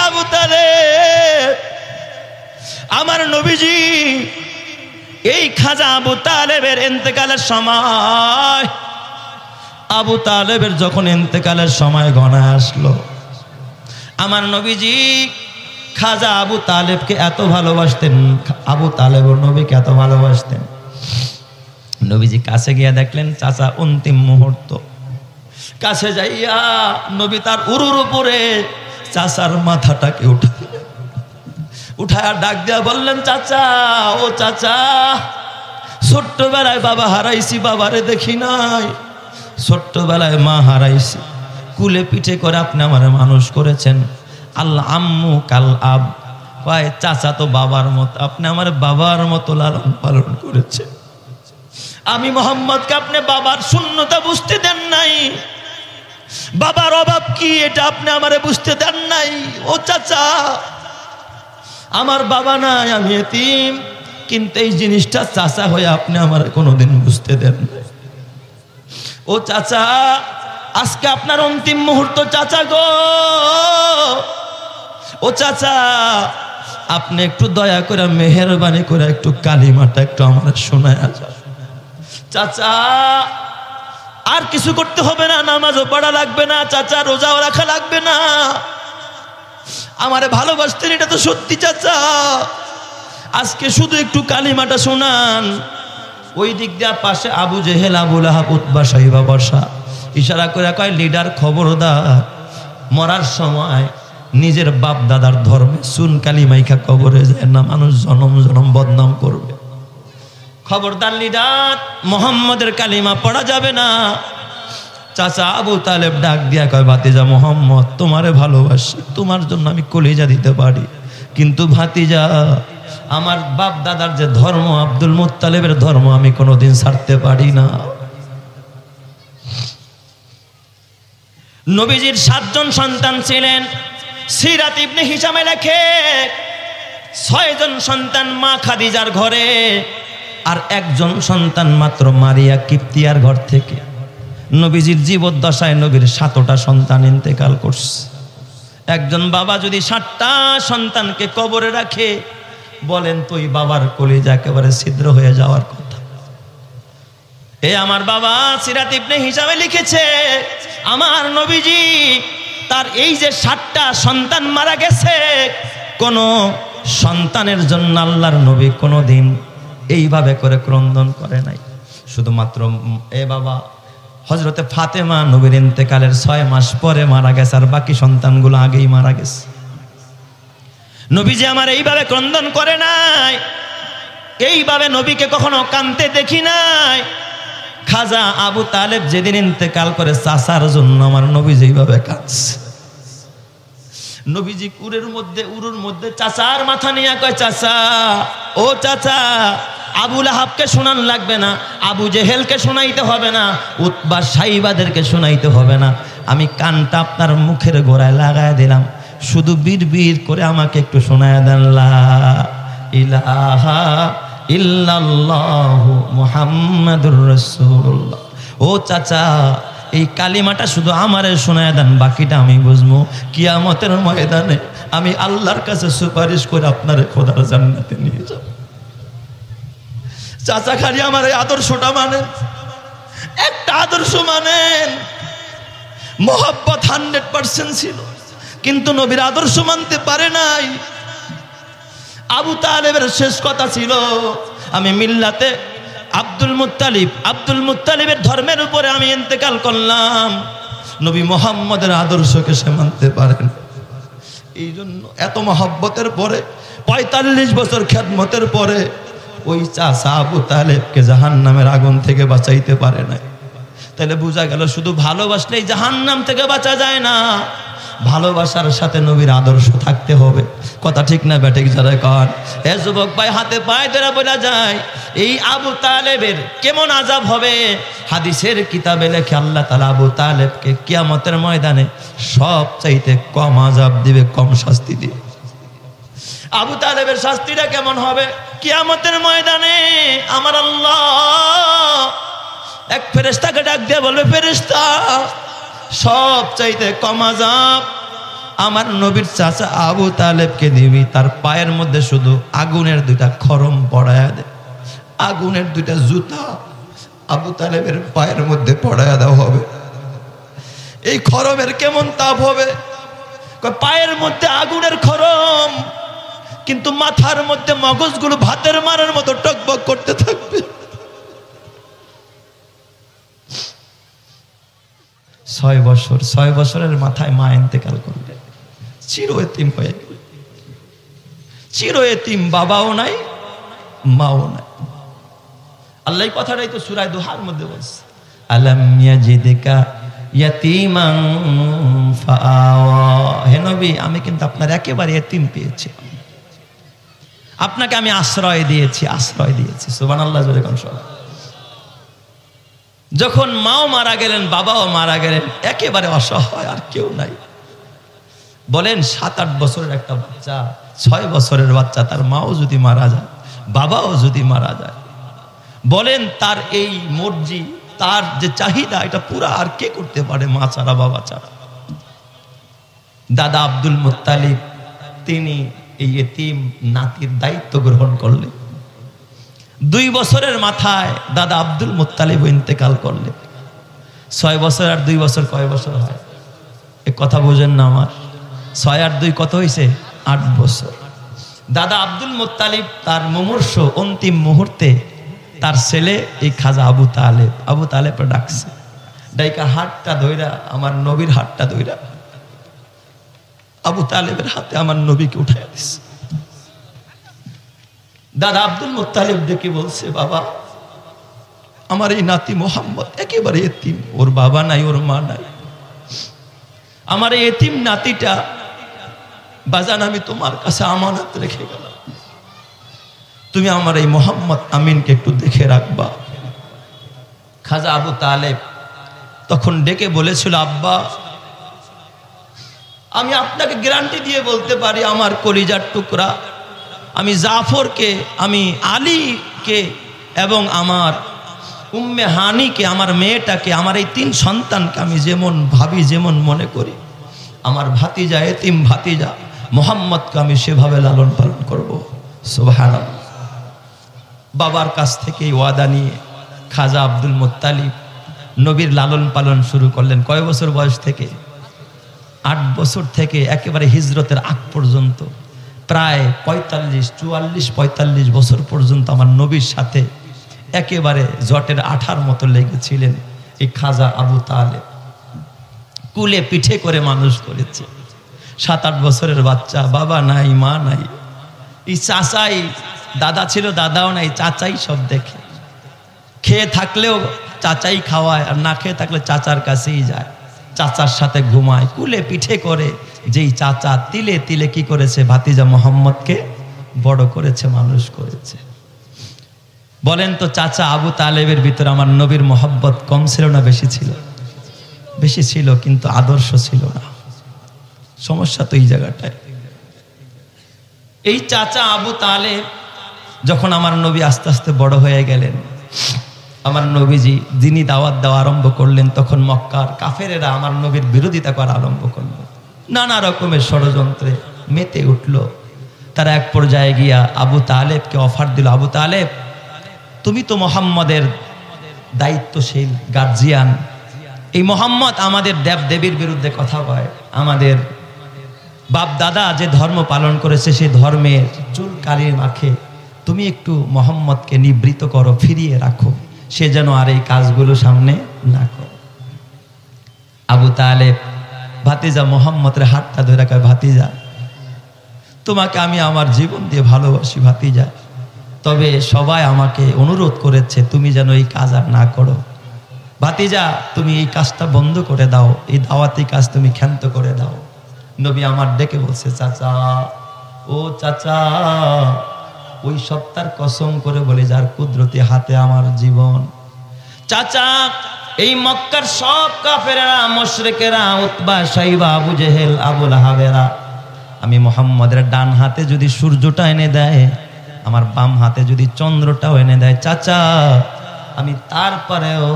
আবু তালেব, আমার নবীজি এই খাজা আবু তালেবের ইন্তেকালের সময়, আবু তালেবের যখন ইন্তেকালের সময় ঘনায় আসলো, আমার নবীজি খাজা আবু তালেবকে এত ভালোবাসতেন, আবু তালেব নবীকে এত ভালোবাসতেন। নবীজি কাছে গিয়া দেখলেন চাচা অন্তিম মুহূর্ত, কাছে যাইয়া নবী তার উরুর উপরে চাচার মাথাটাকে উঠায় ডাক দিয়া বললেন, চাচা, ও চাচা, ছোট্টবেলায় বাবা হারাইছি, বাবারে দেখি নাই, ছোট্টবেলায় মা হারাইছি, কুলে পিঠে করে আপনি আমারে মানুষ করেছেন, আল্লাহ আম্মু কাল আব, কয় চাচা তো বাবার মতো, আপনি আমার বাবার মতো লালন পালন করেছেন, আমি মোহাম্মদকে আপনি বাবার শূন্যতা বুঝতে দেন নাই, বাবার অভাব কি এটা আপনি আমারে বুঝতে দেন নাই। ও চাচা, আমার বাবা নাই, আমি এতিম, কিন্তু এই জিনিসটা চাচা হয়ে আপনি আমার কোনোদিন বুঝতে দেন নাই। ও চাচা, আজকে আপনার অন্তিম মুহূর্ত চাচা গো, ও চাচা, আপনি একটু দয়া করে মেহেরবানি করে একটু কালিমাটা একটু আমার শোনায় যান। চাচা, আর কিছু করতে হবে না, নামাজও পড়া লাগবে না, চাচা রোজাও রাখা লাগবে না, আমারে ভালোবাসতেন এটা তো সত্যি চাচা, আজকে শুধু একটু কালিমাটা শোনান। ওই দিক দিয়া পাশে আবু জেহেল, আবু লাহাব, উতবা, সাইবা বসা, ইশারা করে কয়, লিডার খবরদার, মরার সময় নিজের বাপ দাদার ধর্মে চুন কালিমাইখা কবরে যায় না, মানুষ জনম জনম বদনাম করবে, খবরদার লিডার, মোহাম্মদের কালিমা পড়া যাবে না। চাচা আবু তালেব ডাক দিয়া কয়, ভাতিজা মোহাম্মদ, তোমারে ভালোবাসি, তোমার জন্য আমি কলিজা দিতে পারি, কিন্তু ভাতিজা, আমার বাপ দাদার যে ধর্ম, আব্দুল মুত্তালিবের ধর্ম, আমি কোনোদিন ছাড়তে পারি না। নবীজির 7 জন সন্তান ছিলেন, সিরাত ইবনে হিশামে লেখে 6 জন সন্তান মা খাদিজার ঘরে, আর 1 জন সন্তান মাত্র মারিয়া কিপ্তিয়ার ঘর থেকে। নবীজির জীবদ্দশায় নবীর 7টা সন্তান ইন্তেকাল করছে। একজন বাবা যদি 7টা সন্তানকে কবরে রাখে, বলেন তো ওই বাবার কলিজা একেবারে ছিদ্র হয়ে যাওয়ার কথা। এ আমার বাবা সিরাত ইবনে হিশামে লিখেছে, আমার নবীজি তার এই যে 7টা সন্তান মারা গেছে, কোন সন্তানের জন্য আল্লাহর নবী কোনোদিন এইভাবে করে ক্রন্দন করে নাই। শুধুমাত্র এ বাবা হযরতে ফাতেমা নবীর ইন্তেকালের 6 মাস পরে মারা গেছে, আর বাকি সন্তানগুলো আগেই মারা গেছে। নবীজি আমার এইভাবে ক্রন্দন করে নাই, এইভাবে নবীকে কখনো কাঁদতে দেখি নাই। খাজা আবু তালেব যেদিন ইন্তেকাল করে, চাচার জন্য আমার নবী যেইভাবে কাঁদছে, নবীজি উরুর মধ্যে চাচার মাথা নিয়ে কয়, চাচা, ও চাচা, আবু লাহাবকে শোনান লাগবে না, আবু জেহেলকে শোনাইতে হবে না, উতবা সাইবাদেরকে শোনাইতে হবে না, আমি কানটা আপনার মুখের গোড়ায় লাগায় দিলাম, শুধু বীর করে আমাকে একটু শোনায় দেন, লা ইলাহা ইল্লাল্লাহু মুহাম্মাদুর রাসূলুল্লাহ। ও চাচা, এই কালিমাটা শুধু আমারে শোনায় দেন, বাকিটা আমি বুঝবো। কিয়ামতের ময়দানে আমি আল্লাহর কাছে সুপারিশ করে আপনারে খোদার জান্নাতে নিয়ে যাব। চাচা খালি আমার এই আদর্শটা মানেন, একটা আদর্শ মানেন। মোহাব্বত 100% ছিল, কিন্তু নবীর আদর্শ মানতে পারে নাই। আবু তালেবের শেষ কথা ছিল, আমি মিল্লাতে আব্দুল মুত্তালিবের ধর্মের উপরে আমি ইন্তেকাল করলাম। নবী মোহাম্মদের আদর্শকে সে মানতে পারেন। এই জন্য এত মহব্বতের পরে, 45 বছর খেদমতের পরে, ওই চাচা আবু তালেবকে জাহান্নামের আগুন থেকে বাঁচাইতে পারে নাই। তাহলে বোঝা গেল, শুধু ভালোবাসলেই জাহান্নাম থেকে বাঁচা যায় না, ভালোবাসার সাথে নবীর আদর্শ থাকতে হবে। কথা ঠিক না ব্যাটিক যারা কর? এ যুবক ভাই, হাতে পায়ে ধরে বলা যায় এই আবু তালেবের কেমন আযাব হবে। হাদিসের কিতাবে লেখে আল্লাহ তাআলা আবু তালেবকে কিয়ামতের ময়দানে সব চাইতে কম আযাব দিবে, কম শাস্তি দিবে। আবু তালেবের শাস্তিটা কেমন হবে কিয়ামতের ময়দানে? আমার আল্লাহ এক ফেরেশতাকে ডাক দিয়ে বলবে, ফেরেশতা, সব চাইতে কম আযাব আমার নবীর চাচা আবু তালেবকে দিবি, তার পায়ের মধ্যে শুধু আগুনের 2টা খরম পড়ায়া দে, আগুনের 2টা জুতা আবু তালেবের পায়ের মধ্যে পড়ায়া দেওয়া হবে। এই খরমের কেমন তাপ হবে? পায়ের মধ্যে আগুনের খরম, কিন্তু মাথার মধ্যে মগজগুলো ভাতের মারার মতো টকবক করতে থাকবে। 6 বছরের মাথায় মা ইন্তেকাল করবে, চির এতিম হয়ে গেল, চির এতিম, বাবাও নাই মাও নাই। আল্লাহ কথাটাই তো সূরা দুহার মধ্যে বলছে, আলাম ইয়াজিদকা ইয়াতীমান ফাআওয়া। হে নবী, আমি কিন্তু আপনার একেবারে এতিম পেয়েছি, আপনাকে আমি আশ্রয় দিয়েছি, আশ্রয় দিয়েছি। সুবহানাল্লাহ, জোরে কোন সবাই। যখন মাও মারা গেলেন, বাবাও মারা গেলেন, একেবারে অসহায়, আর কেউ নাই। বলেন 7-8 বছরের একটা বাচ্চা, 6 বছরের বাচ্চা, তার মাও যদি মারা যায়, বাবাও যদি মারা যায়, বলেন তার এই মর্জি, তার যে চাহিদা, এটা পুরা আর কে করতে পারে? মা ছাড়া, বাবা ছাড়া। দাদা আব্দুল মুত্তালিব তিনি এই এতিম নাতির দায়িত্ব গ্রহণ করলেন। 2 বছরের মাথায় দাদা আব্দুল মুত্তালিব ইন্তেকাল করলেন। 6 বছর আর 2 বছর কয় বছর হয়? এ কথা বোঝেন না আমার? 6 আর 2 কত হয়েছে? 8 বছর। দাদা আব্দুল মুত্তালিব তার মুমূর্ষ অন্তিম মুহূর্তে তার ছেলে এই খাজা আবু তালেব ডাকছে, ডাইকা হাতটা ধইরা, আমার নবীর হাতটা ধইরা আবু তালেবের হাতে আমার নবীকে উঠাইয়া দিচ্ছে। দাদা আব্দুল মুত্তালিব ডেকে বলছে, বাবা, আমার এই নাতি মোহাম্মদ একেবারে এতিম, ওর বাবা নাই, ওর মা নাই, আমার এই এতিম নাতিটা বাজান আমি তোমার কাছে আমানত রেখে গেলাম, তুমি আমার এই মোহাম্মদ আমিনকে একটু দেখে রাখবা। খাজা আবু তালেব তখন ডেকে বলেছিল, আব্বা, আমি আপনাকে গ্যারান্টি দিয়ে বলতে পারি, আমার কলিজার টুকরা, আমি জাফরকে, আমি আলীকে এবং আমার উম্মে হানিকে, আমার মেয়েটাকে, আমার এই 3 সন্তানকে আমি যেমন ভাবি, যেমন মনে করি, আমার ভাতিজা, এতিম ভাতিজা মোহাম্মদকে আমি সেভাবে লালন পালন করব। সুবহানাল্লাহ। বাবার কাছ থেকে ওয়াদা নিয়ে খাজা আব্দুল মুত্তালিব নবীর লালন পালন শুরু করলেন। কয় বছর বয়স থেকে? 8 বছর থেকে একেবারে হিজরতের আগ পর্যন্ত, প্রায় 44-45 বছর পর্যন্ত আমার নবীর সাথে একেবারে জটের আঠার মতো লেগেছিলেন এই খাজা আবু তালেব। কুলে পিঠে করে মানুষ করেছে। 7-8 বছরের বাচ্চা, বাবা নাই, মা নাই, এই চাচাই, দাদা ছিল দাদাও নাই, চাচাই সব দেখে। খেয়ে থাকলেও চাচাই খাওয়ায়, আর না খেয়ে থাকলে চাচার কাছেই যায়, চাচার সাথে ঘুমায়। কুলে পিঠে করে যেই চাচা তিলে তিলে কি করেছে? ভাতিজা মোহাম্মদকে বড় করেছে, মানুষ করেছে। বলেন তো, চাচা আবু তালেবের ভিতরে আমার নবীর মোহাব্বত কম ছিল না বেশি ছিল? বেশি ছিল, কিন্তু আদর্শ ছিল না। সমস্যা তো এই জায়গাটায়। এই চাচা আবু তালেব যখন আমার নবী আস্তে আস্তে বড় হয়ে গেলেন, আমার নবীজি যিনি দাওয়াত দেওয়া আরম্ভ করলেন, তখন মক্কার কাফেরেরা আমার নবীর বিরোধিতা করা আরম্ভ করলো, নানা রকমের ষড়যন্ত্রে মেতে উঠল। তারা এক পর্যায়ে গিয়া আবু তালেবকে অফার দিল, আবু তালেব, তুমি তো মোহাম্মদের দায়িত্বশীল গার্জিয়ান, এই মোহাম্মদ আমাদের দেব দেবীর বিরুদ্ধে কথা কয়, আমাদের বাপ দাদা যে ধর্ম পালন করেছে সেই ধর্মের চুল কালির মাখে, তুমি একটু মোহাম্মদকে নিবৃত করো, ফিরিয়ে রাখো, সে যেন আর এই কাজগুলো সামনে না করে। আবু তালেব ভাতিজা মোহাম্মদের হাতটা ধরে রাখা, ভাতিজা, তোমাকে আমি আমার জীবন দিয়ে ভালোবাসি ভাতিজা, তবে সবাই আমাকে অনুরোধ করেছে তুমি যেন এই কাজ আর না করো। ভাতিজা, তুমি এই কাজটা বন্ধ করে দাও, এই দাওয়াতি কাজ তুমি ক্ষান্ত করে দাও। নবী আমার ডেকে বলছে, চাচা, ও চাচা, ওই সত্তার কসম করে বলে যার কুদরতি হাতে আমার জীবন। চাচা, এই মক্কার সব কাফেরেরা, মুশরিকেরা, উতবা, শাইবা, আবু জেহেল, আবু লাহাবেরা, আমি মুহাম্মদের ডান হাতে যদি সূর্যটা এনে দেয়, আমার বাম হাতে যদি চন্দ্রটাও এনে দেয়, চাচা, আমি তারপরেও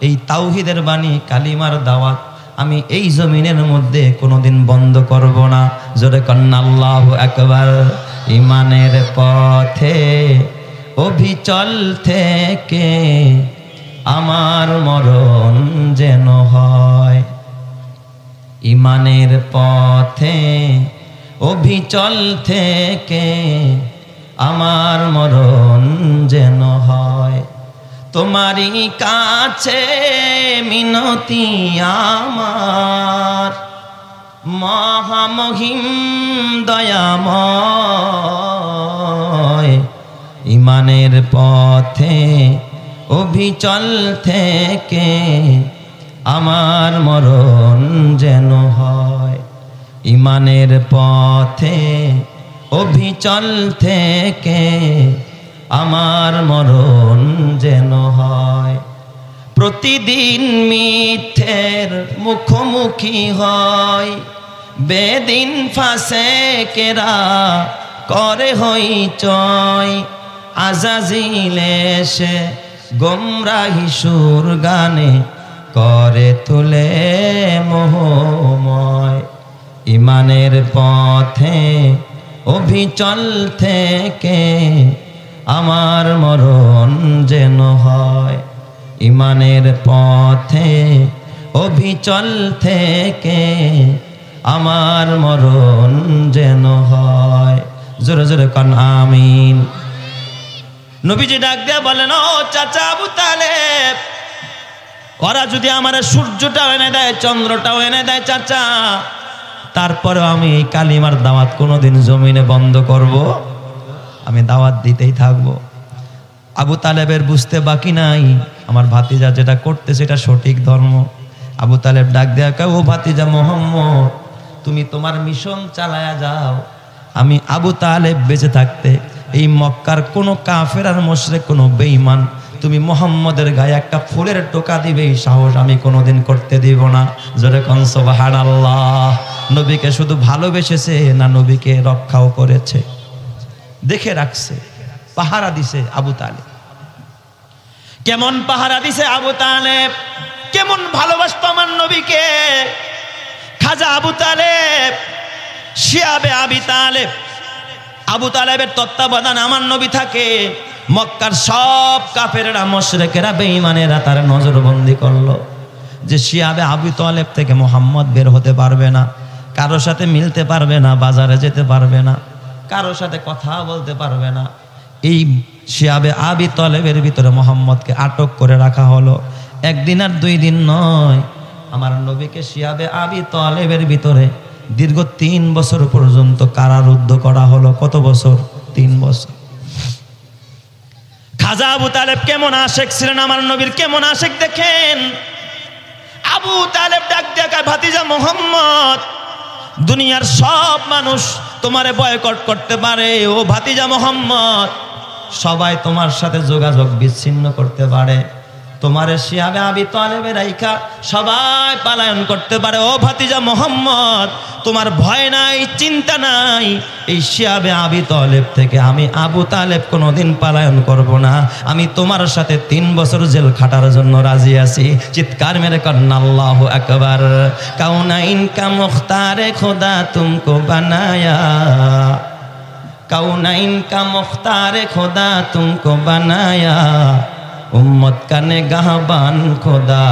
এই তাওহীদের বাণী, কালিমার দাওয়াত আমি এই জমিনের মধ্যে কোনোদিন বন্ধ করব না। জোরে কন্না আল্লাহু আকবার। ইমানের পথে অবিচল থেকে আমার মরণ যেন হয়। ইমানের পথে অবিচল থেকে আমার মরণ যেন হয়। তোমারই কাছে মিনতি আমার, মহামহিম দয়াময়। ইমানের পথে অবিচল থেকে আমার মরণ যেন হয়। ইমানের পথে অবিচল থেকে আমার মরণ যেন হয়। প্রতিদিন মিথ্যের মুখোমুখি হয়, বেদিন ফাসেকেরা করে হইচয়। আজাজিল এসে গোমরাহি সুর গানে করে তুলে মোহময়। ইমানের পথে অবিচল থেকে আমার মরণ যেন হয়। ইমানের পথে অবিচল থেকে আমার মরণ যেন হয়। জোরে জোরে কান আমিন। নবীজি ডাক দিয়া বলেন, ও চাচা আবু তালেব, ওরা যদি আমার সূর্যটাও এনে দেয়, চন্দ্রটাও এনে দেয় চাচা, তারপরেও আমি এই কালিমার দাওয়াত কোনোদিন জমিনে বন্ধ করব? আমি দাওয়াত দিতেই থাকবো। আবু তালেবের বুঝতে বাকি নাই, আমার ভাতিজা যেটা করতে সেটা সঠিক ধর্ম। আবু তালেব ডাক দেয়া কয়, ও ভাতিজা মোহাম্মদ, তুমি তোমার মিশন চালায়া যাও। আমি আবু তালেব বেঁচে থাকতে এই মক্কার কোনো কাফের আর মুশরিক, কোনো বেঈমান তুমি মুহাম্মদের গায়ে একটা ফুলের টোকা দিবে এই সাহস আমি কোনোদিন করতে দিব না। জোরে কোন সুবহানাল্লাহ। নবীকে শুধু ভালোবেসেছে না, নবীকে রক্ষাও করেছে, দেখে রাখছে, পাহারা দিছে আবু তালেব। কেমন পাহারা দিছে আবু তালেব, কেমন ভালোবাসতো আমার নবীকে। খাজা আবু তালেব, শিয়াবে আবি তালেব, আবু তালেবের তত্ত্বাবধান আমার নবী থাকে। মক্কার সব কাফেররা, মুশরিকেরা, বেঈমানেরা তার নজরবন্দি করলো যে শিয়াবে আবু তালেব থেকে মুহাম্মদ বের হতে পারবে না, কারো সাথে মিলতে পারবে না, বাজারে যেতে পারবে না, কারো সাথে কথা বলতে পারবে না। এই শিয়াবে আবি তালেবের ভিতরে মুহাম্মদকে আটক করে রাখা হলো। একদিন আর দুই দিন নয়, আমার নবীকে শিয়াবে আবি তালেবের ভিতরে দীর্ঘ 3 বছর পর্যন্ত কারারুদ্ধ করা হলো। কত বছর? 3 বছর। খাজা আবু তালেব কেমন আশেক ছিলেন আমার নবীর, কেমন আশেক দেখেন। আবু তালেব ডাক দেখায়, ভাতিজা মোহাম্মদ, দুনিয়ার সব মানুষ তোমারে বয়কট করতে পারে, ও ভাতিজা মোহাম্মদ, সবাই তোমার সাথে যোগাযোগ বিচ্ছিন্ন করতে পারে, তোমারে শিয়াবে আবি তালেবের রাইখা সবাই পালায়ন করতে পারে। ও ভাতিজা মোহাম্মদ, তোমার ভয় নাই, চিন্তা নাই, এই শিয়াবে আবি তালেব থেকে আমি আবু তালেব কোনোদিন পালায়ন করব না। আমি তোমার সাথে 3 বছর জেল খাটার জন্য রাজি আছি। চিৎকার মেরে কন্না আল্লাহু আকবার। কাউনাইন কা মুখতারে খোদা তুমকো বানায়া, কাউনাইন কা মুখতারে খোদা তুমকো বানায়া, उम्मत का निगाहबान खुदा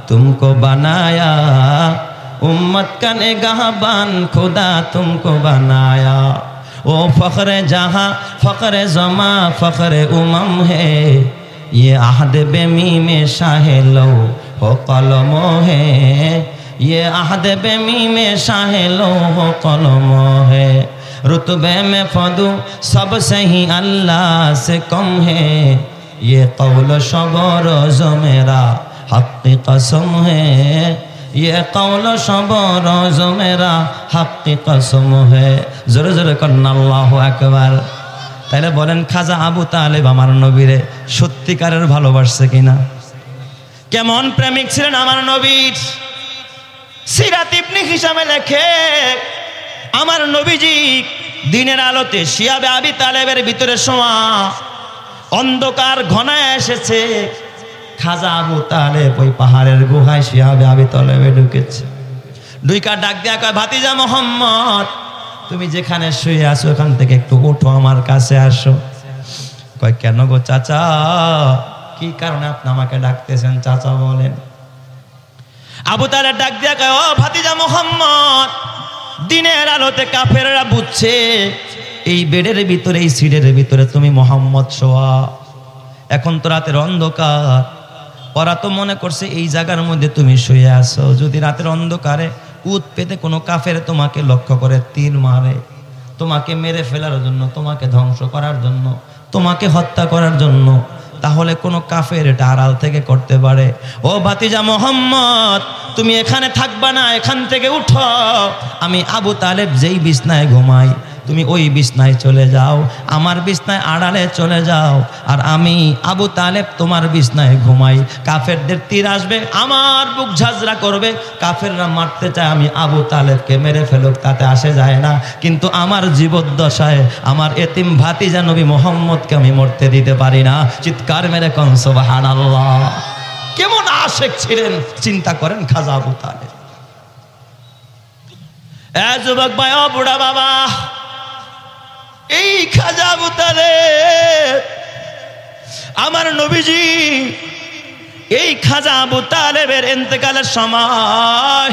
तुमको बनाया, उम्मत का निगाहबान खुदा तुमको बनाया। ओ फ़ख्र जहाँ फ़ख्र ज़मा फ़ख्र उमम है, ये आहद बेमी में शाह लो हो कलमो है, ये आहद बेमी में शाह लो हो कलमो है। रुतबे में फदू सबसे ही अल्लाह से कम है, ये कौल शबर जो मेरा हक़्क़ी कसम है, ये कौल शबर जो मेरा हक़्क़ी कसम है। जोरे जोरे कन्ना अल्लाहु আকবার। তাইলে বলেন খাজা আবু তালেব আমার নবীরে সত্যিকারের ভালোবাসছে কিনা? কেমন প্রেমিক ছিলেন আমার নবীর। সিরাত ইবনে হিশামে লেখে, আমার নবীজি দিনের আলোতে শিয়াবে আবি তালেবের ভিতরে শোয়া, অন্ধকার ঘনায় এসেছে। খাজা আবু তালেব ওই পাহাড়ের গুহায় শিয়াবে আবি তালেবে ঢুকেছে। দুইকা ডাক দিয়া কয় ভাতিজা মোহাম্মদ, তুমি যেখানে শুয়ে আছো ওখান থেকে একটু ওঠো, আমার কাছে আসো। কয় কেন গো চাচা, কি কারণে আপনি আমাকে ডাকতেছেন চাচা বলেন। আবু তালেব ডাক দিয়া কয় ও ভাতিজা মোহাম্মদ, দিনের আলোতে কাফেররা বুঝছে এই বেডের ভিতরে, এই সিটের ভিতরে তুমি মোহাম্মদ শোয়া। এখন তো রাতের অন্ধকার, ওরা তো মনে করছে এই জায়গার মধ্যে তুমি শুয়ে আছো। যদি রাতের অন্ধকারে উত পেতে কোনো কাফের তোমাকে লক্ষ্য করে তীর মারে, তোমাকে মেরে ফেলার জন্য, তোমাকে ধ্বংস করার জন্য, তোমাকে হত্যা করার জন্য, তাহলে কোনো কাফের এটা আড়াল থেকে করতে পারে। ও ভাতিজা মোহাম্মদ, তুমি এখানে থাকবা না, এখান থেকে উঠো। আমি আবু তালেব যেই বিছনায় ঘুমাই, তুমি ওই বিছনায় চলে যাও, আমার বিছনায় আড়ালে চলে যাও। আর আমি আবু তালেব তোমার বিছনায় ঘুমাই। কাফেরদের তীর আসবে, আমার বুক ঝাঁঝরা করবে, কাফেররা মারতে চায়, আমি আবু তালেবকে মেরে ফেলুক, তাতে আসে যায় না। কিন্তু আমার জীবদ্দশায় আমার এতিম ভাতিজা নবী মোহাম্মদকে আমি মরতে দিতে পারি না। চিৎকার মেরে কোন সুবহানাল্লাহ। কেমন আশেক ছিলেন চিন্তা করেন খাজা আবু তালেব। এ যুবক ভাই, ও বুড়া বাবা, এই খাজা আবু তালেব আমার নবীজি, এই খাজা আবু তালেবের ইন্তেকালের সময়,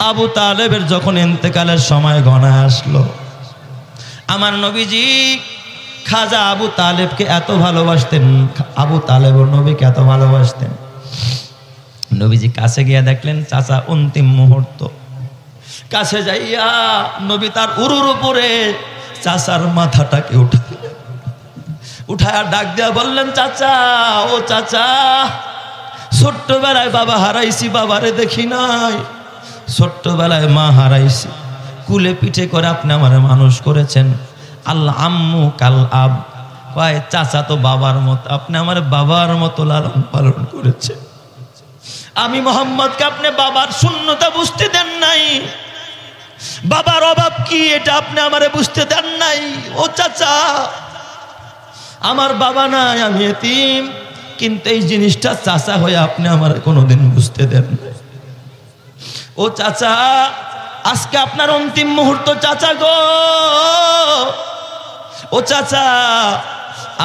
আবু তালেবের যখন ইন্তেকালের সময় ঘনায় আসলো, আমার নবীজি খাজা আবু তালেবকে এত ভালোবাসতেন, আবু তালেব নবীকে এত ভালোবাসতেন। নবীজি কাছে গিয়ে দেখলেন চাচা অন্তিম মুহূর্ত, কাছে যাইয়া নবী তার উরুর উপরে চাচার মাথাটাকে উঠায় ডাক দিয়া বললেন চাচা, ও চাচা, ছোট্টবেলায় বাবা হারাইছি, বাবারে দেখি নাই, ছোট্টবেলায় মা হারাইছি, কুলে পিঠে করে আপনি আমারে মানুষ করেছেন। আল্লাহ আম্মু কাল আব, কয় চাচা তো বাবার মতো, আপনি আমার বাবার মতো লালন পালন করেছেন। আমি মোহাম্মদকে আপনি বাবার শূন্যতা বুঝতে দেন নাই, বাবার অভাব কি এটা আপনি আমারে বুঝতে দেন নাই। ও চাচা, আমার বাবা নাই, আমি এতিম, কিন্তু এই জিনিসটা চাচা হয়ে আপনি আমার কোনোদিন বুঝতে দেন নাই। ও চাচা, আজকে আপনার অন্তিম মুহূর্ত চাচা গো। ও চাচা,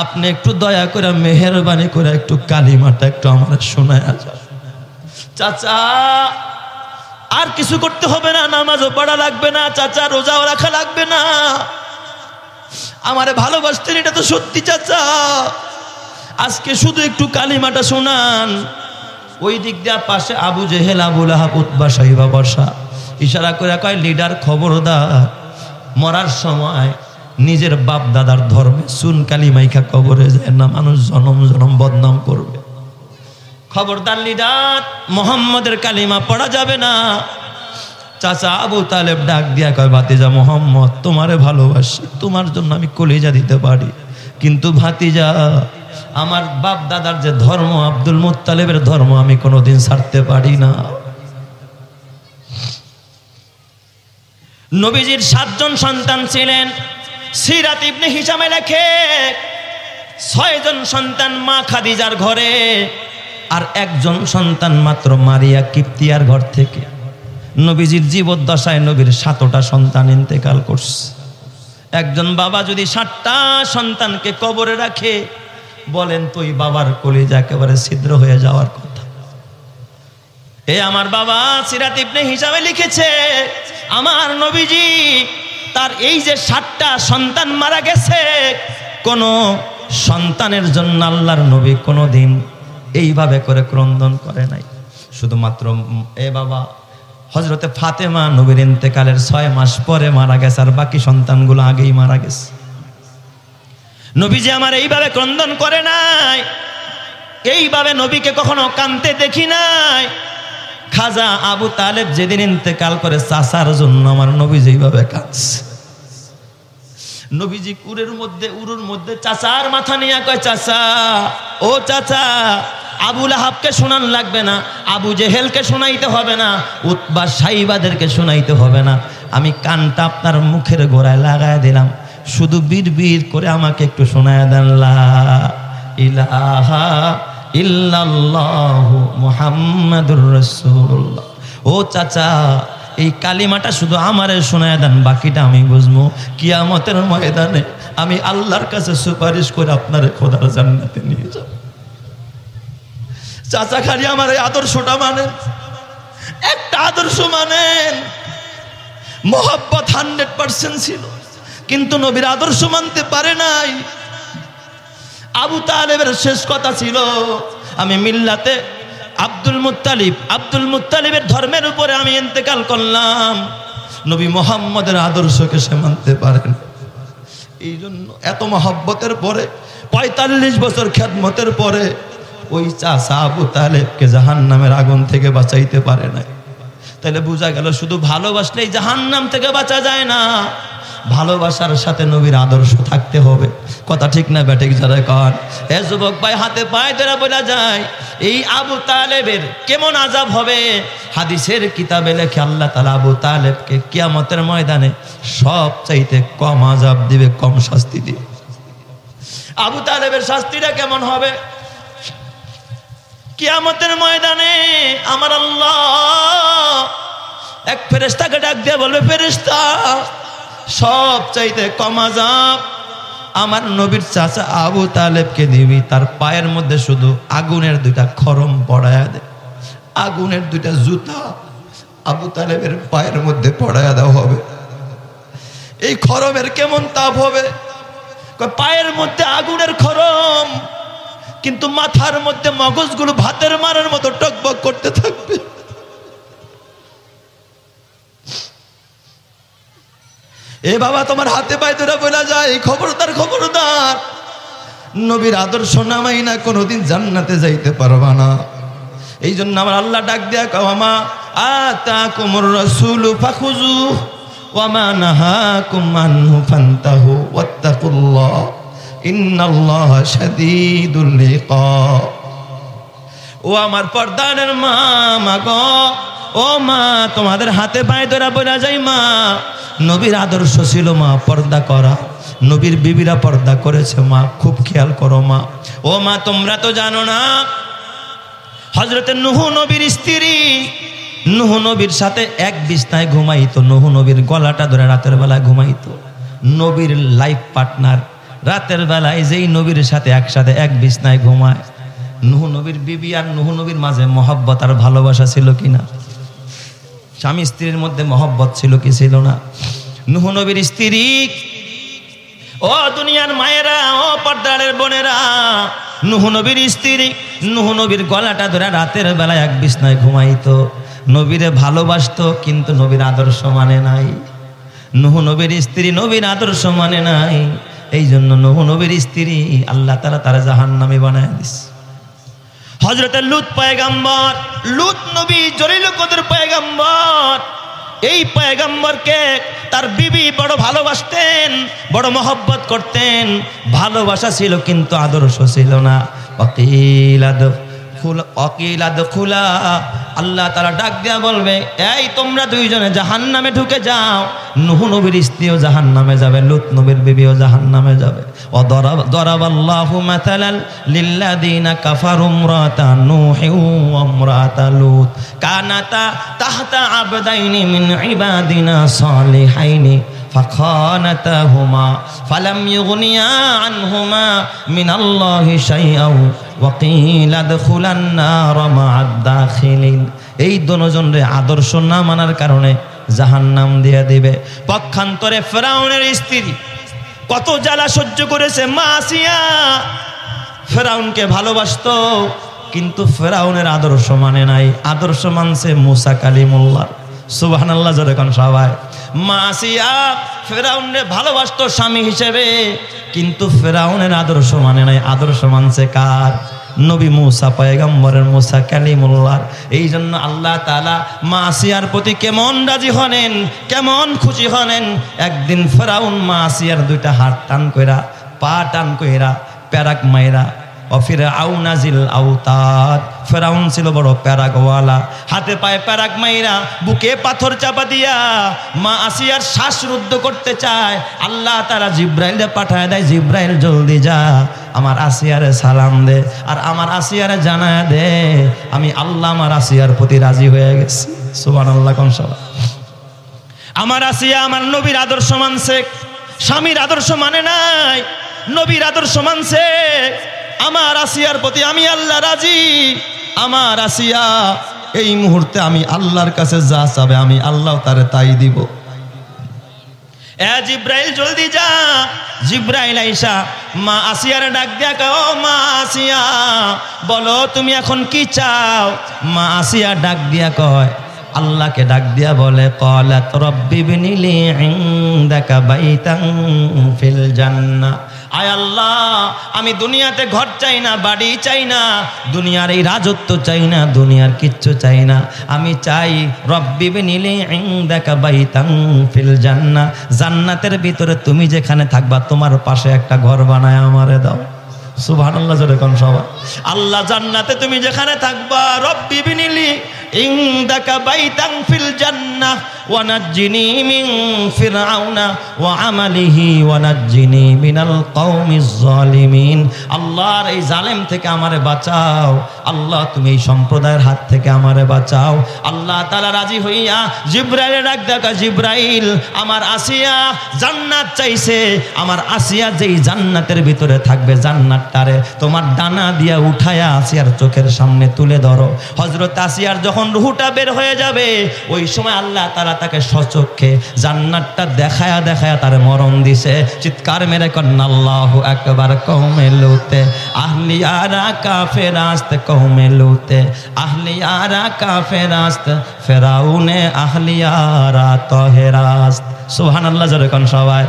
আপনি একটু দয়া করে মেহেরবানি করে একটু কালিমাটা একটু আমার শোনায় যান। চাচা, আর কিছু করতে হবে না, নামাজও পড়া লাগবে না চাচা, রোজাও রাখা লাগবে না, আমারে ভালোবাসতেন এটা তো সত্যি চাচা, আজকে শুধু একটু কালিমাটা শোনান। ওই দিক দিয়া পাশে আবু জেহেল, আবু লাহাব, উতবা, সাইবা বসা, ইশারা করে কয় লিডার খবরদার, মরার সময় নিজের বাপ দাদার ধর্মে চুন কালিমাইখা কবরে যায় না, মানুষ জনম জনম বদনাম করবে। খবরদার লিডার, মোহাম্মদের কালিমা পড়া যাবে না। চাচা আবু তালেব ডাক দিয়া কয় ভাতিজা মোহাম্মদ, তোমারে ভালোবাসি, তোমার জন্য আমি কলিজা দিতে পারি, কিন্তু ভাতিজা আমার বাপ দাদার যে ধর্ম, আব্দুল মুত্তালিবের ধর্ম, আমি কোনোদিন ছাড়তে পারি না। নবীজির 7 জন সন্তান ছিলেন। সিরাত ইবনে হিশামে লেখে 6 জন সন্তান মা খাদিজার ঘরে, আর 1 জন সন্তান মাত্র মারিয়া কিপ্তিয়ার ঘর থেকে। নবীজির জীবদ্দশায় নবীর 7টা সন্তান ইন্তেকাল করছে। একজন বাবা যদি 7টা সন্তানকে কবরে রাখে, বলেন তুই বাবার কলিজা একেবারে ছিদ্র হয়ে যাওয়ার কথা। এ আমার বাবা সিরাত ইবনে হিশামে লিখেছে, আমার নবীজি তার এই যে 7টা সন্তান মারা গেছে, কোন সন্তানের জন্য আল্লাহর নবী কোনোদিন এইভাবে করে ক্রন্দন করে নাই। শুধুমাত্র এ বাবা হযরতে ফাতেমা নবীর ইন্তেকালের 6 মাস পরে মারা গেছে, আর বাকি সন্তানগুলো আগেই মারা গেছে। নবীজি আমার এইভাবে ক্রন্দন করে নাই, এইভাবে নবীকে কখনো কাঁদতে দেখি নাই। খাজা আবু তালেব যেদিন ইন্তেকাল করে, চাচার জন্য আমার নবী যেইভাবে কাঁদছে। নবীজি উরুর মধ্যে চাচার মাথা নিয়ে কয় চাচা, ও চাচা, আবু লাহাবকে শোনান লাগবে না, আবু জেহেলকে শোনাইতে হবে না, উতবা সাইবাদেরকে শোনাইতে হবে না, আমি কানটা আপনার মুখের গোড়ায় লাগায় দিলাম, শুধু বিড়বিড় করে আমাকে একটু শোনায় দেন, লা ইলাহা ইল্লাল্লাহু মুহাম্মাদুর রাসূলুল্লাহ ও চাচা, এই কালিমাটা শুধু আমারে শোনায় দেন, বাকিটা আমি বুঝবো। কিয়ামতের ময়দানে আমি আল্লাহর কাছে সুপারিশ করে আপনারে খোদার জান্নাতে নিয়ে যাব। চাচা খালি আমার এই আদর্শটা মানেন, একটা আদর্শ মানেন। মোহাব্বত 100% ছিল, কিন্তু নবীর আদর্শ মানতে পারে নাই। আবু তালেবের শেষ কথা ছিল, আমি মিল্লাতে আব্দুল মুত্তালিবের ধর্মের উপরে আমি ইন্তেকাল করলাম। নবী মুহাম্মদের আদর্শকে সে মানতে পারেন। এই জন্য এত মহব্বতের পরে 45 বছর খেদমতের পরে ওই চাচা আবু তালেবকে জাহান্নামের আগুন থেকে বাঁচাইতে পারে নাই। তাহলে বোঝা গেল শুধু ভালোবাসলেই জাহান্নাম থেকে বাঁচা যায় না, ভালোবাসার সাথে নবীর আদর্শ থাকতে হবে। কথা ঠিক না ব্যাটিক যারা কর? এ যুবক ভাই, হাতে পায়ে ধরে বলা যায় এই আবু তালেবের কেমন আযাব হবে। হাদিসের কিতাবে লেখে আল্লাহ তাআলা আবু তালেবকে কিয়ামতের ময়দানে সব চাইতে কম আযাব দিবে, কম শাস্তি দিবে। আবু তালেবের শাস্তিটা কেমন হবে? কিয়ামতের ময়দানে আমার আল্লাহ এক ফেরেশতাকে ডাক দিয়ে বলবে, ফেরেশতা, সব চাইতে কম আযাব আমার নবীর চাচা আবু তালেবকে দিবি। তার পায়ের মধ্যে শুধু আগুনের 2টা খরম পড়ায়া দে, আগুনের 2টা জুতা আবু তালেবের পায়ের মধ্যে পড়ায়া দেওয়া হবে। এই খরমের কেমন তাপ হবে? পায়ের মধ্যে আগুনের খরম, কিন্তু মাথার মধ্যে মগজগুলো ভাতের মারার মতো টকবক করতে থাকবে। এ বাবা, তোমার হাতে পায়ে ধরে বলা যায়, খবরদার খবরদার, নবীর আদর্শ নামাই না কোনোদিন জান্নাতে যাইতে পারবা না। এই জন্য আমার আল্লাহ ডাক দেয়া কাওয়ামা আতাকুমুর রাসূলু ফাখুযু ওয়া মা নাহাকুম আনহু ফান্তাহু ওয়াত্তাকুল্লাহ ইন্নাল্লাহা শাদীদুল ইকাব। ও আমার পর্দানের মা, মাগো, ও মা, তোমাদের হাতে পায়ে ধরে বলা যায় মা, নবীর আদর্শ ছিল মা পর্দা করা। নবীর বিবিরা পর্দা করেছে মা, খুব খেয়াল করো মা। ও মা, তোমরা তো জানো না, হযরতে নূহ নবীর স্ত্রী নূহ নবীর সাথে এক বিছনায় ঘুমাইতো। নূহ নবীর গলাটা ধরে রাতের বেলায় ঘুমাইতো। নবীর লাইফ পার্টনার রাতের বেলায় যেই নবীর সাথে একসাথে এক বিছনায় ঘুমায়, নূহ নবীর বিবি আর নূহ নবীর মাঝে মহব্বত আর ভালোবাসা ছিল কিনা? স্বামী স্ত্রীর মধ্যে মহব্বত ছিল কি ছিল না? নূহ নবীর স্ত্রী, ও দুনিয়ার মায়েরা, ও পর্দারের বোনেরা, নূহ নবীর স্ত্রী নূহ নবীর গলাটা ধরে রাতের বেলায় এক বিছনায় ঘুমাইতো। নবীরে ভালোবাসতো, কিন্তু নবীর আদর্শ মানে নাই। নূহ নবীর স্ত্রী নবীর আদর্শ মানে নাই। এই জন্য নূহ নবীর স্ত্রী আল্লাহ তাআলা তারা জাহান্নামী বানায় দিছে। হযরতে লূত পয়গম্বর, লূত নবী জলিলুল কদর পয়গম্বর, এই পয়গম্বরকে তার বিবি বড় ভালোবাসতেন, বড় মহব্বত করতেন। ভালোবাসা ছিল কিন্তু আদর্শ ছিল না। অকিলাদখুলা, আল্লাহ তাআলা ডাক দিয়া বলবে, এই তোমরা দুইজনে জাহান্নামে ঢুকে যাও। নূহ নবীর স্ত্রীও জাহান্নামে যাবে, লূত নবীর বিবিও জাহান্নামে যাবে। দরাবাল্লাহু মাতালাল লিল্লাযিনা কাফারু ইমরাতা নূহি ওয়া ইমরাতা লূত কানাতা তাহতা আবদাইনি মিন ইবাদিনা সালিহাইনি ফাখানাতাহুমা ফালাম ইউগনিয়া আনহুমা মিনাল্লাহি শাইআন ওয়া কিলা দখুলান নার মা'আদ দাখিলিন। এই দুজনের আদর্শ না মানার কারণে জাহান্নাম দিয়ে দিবে। পক্ষান্তরে ফেরাউনের স্ত্রী কত জ্বালা সহ্য করেছে। মা আসিয়া ফেরাউনকে ভালোবাসতো, কিন্তু ফেরাউনের আদর্শ মানে নাই। আদর্শ মানছে মুসা কালিমুল্লাহ। সুবহানাল্লাহ জোরে কোন সবাই। মা আসিয়া ফেরাউনকে ভালোবাসতো স্বামী হিসেবে, কিন্তু ফেরাউনের আদর্শ মানে নাই। আদর্শ মানছে কার? নবী মুসা পয়গম্বরের, মুসা কালিমুল্লাহ। এই জন্য আল্লাহ তাআলা মা আসিয়ার প্রতি কেমন রাজি হলেন, কেমন খুশি হলেন। একদিন ফেরাউন মা আসিয়ার 2টা হাত টান কইরা, পা টান কইরা, প্যারাক মাইরা ফিরআউনা জিল আওতাদ, ফিরআউন ছিল বড় প্যারাগওয়ালা, হাতে পায়ে প্যারাগ মাইরা বুকে পাথর চাপা দিয়া মা আসিয়ার শ্বাস রুদ্ধ করতে চায়। আল্লাহ তারা জিব্রাইলে পাঠায় দেয়, জিব্রাইল জলদি যা আমার আসিয়ারে সালাম দে, আর আমার আসিয়ারে জানায় দে আমি আল্লাহ আমার আসিয়ার প্রতি রাজি হয়ে গেছি। সুবহানাল্লাহ কোন সবাই। আমার আসিয়া আমার নবীর আদর্শ মানছে, স্বামীর আদর্শ মানে নাই, নবীর আদর্শ মানছে। আমার আসিয়ার প্রতি আমি আল্লাহ রাজি। আমার আসিয়া এই মুহূর্তে আমি আল্লাহর কাছে যা চাবে আমি আল্লাহ তারে তাই দিব। এ জিব্রাইল জলদি যা। জিব্রাইল আইসা মা আসিয়ার ডাক দিয়া কয়, ও মা আসিয়া বলো তুমি এখন কি চাও? মা আসিয়া ডাক দিয়া কয়, আল্লাহকে ডাক দিয়া বলে, ক্বালাত রাব্বি বিনিলি ইনদাকা বাইতান ফিল জান্নাহ। আয় আল্লাহ আমি দুনিয়াতে ঘর চাই না, বাড়ি চাই না, দুনিয়ার এই রাজত্ব চাই না, দুনিয়ার কিচ্ছু চাই না। আমি চাই রব্বি বিনিলি ইনদাকা বাইতান ফিল জান্নাহ, জান্নাতের ভিতরে তুমি যেখানে থাকবা তোমার পাশে একটা ঘর বানায় আমারে দাও। সুবহানাল্লাহ জোরে কোন সবাই। আল্লাহ জান্নাতে তুমি যেখানে থাকবা, রব্বি বিনিলি ইনদাকা বাইতান ফিল জান্নাহ ওয়া নাজ্জিনি মিন ফিরআউনা ওয়া আমালিহি ওয়া নাজ্জিনি মিনাল কওমিজ জালিমিন। আল্লাহর এই জালেম থেকে আমারে বাঁচাও, আল্লাহ তুমি এই সম্প্রদায়ের হাত থেকে আমারে বাঁচাও। আল্লাহ তাআলা রাজি হইয়া জিব্রাইলের ডাক দেখা, জিব্রাইল আমার আসিয়া জান্নাত চাইছে, আমার আসিয়া যেই জান্নাতের ভিতরে থাকবে জান্নাতটারে তোমার ডানা দিয়া উঠায়া আসিয়ার চোখের সামনে তুলে ধরো। হযরত আসিয়ার যখন রূহটা বের হয়ে যাবে ওই সময় আল্লাহ তাআলা তাকে সচক্ষে জান্নাতটা দেখায়া দেখায়া তার মরণ দিছে। চিৎকার মেরে কন্না আল্লাহু আকবার। কওমে লুতে আহলিয়ারা কাফেরাস্ত, কওমে লুতে আহলিয়ারা কাফেরাস্ত, ফেরাউনে আহলিয়ারা তহেরাস্ত। সুবহানাল্লাহ জোরে কোন সবাই।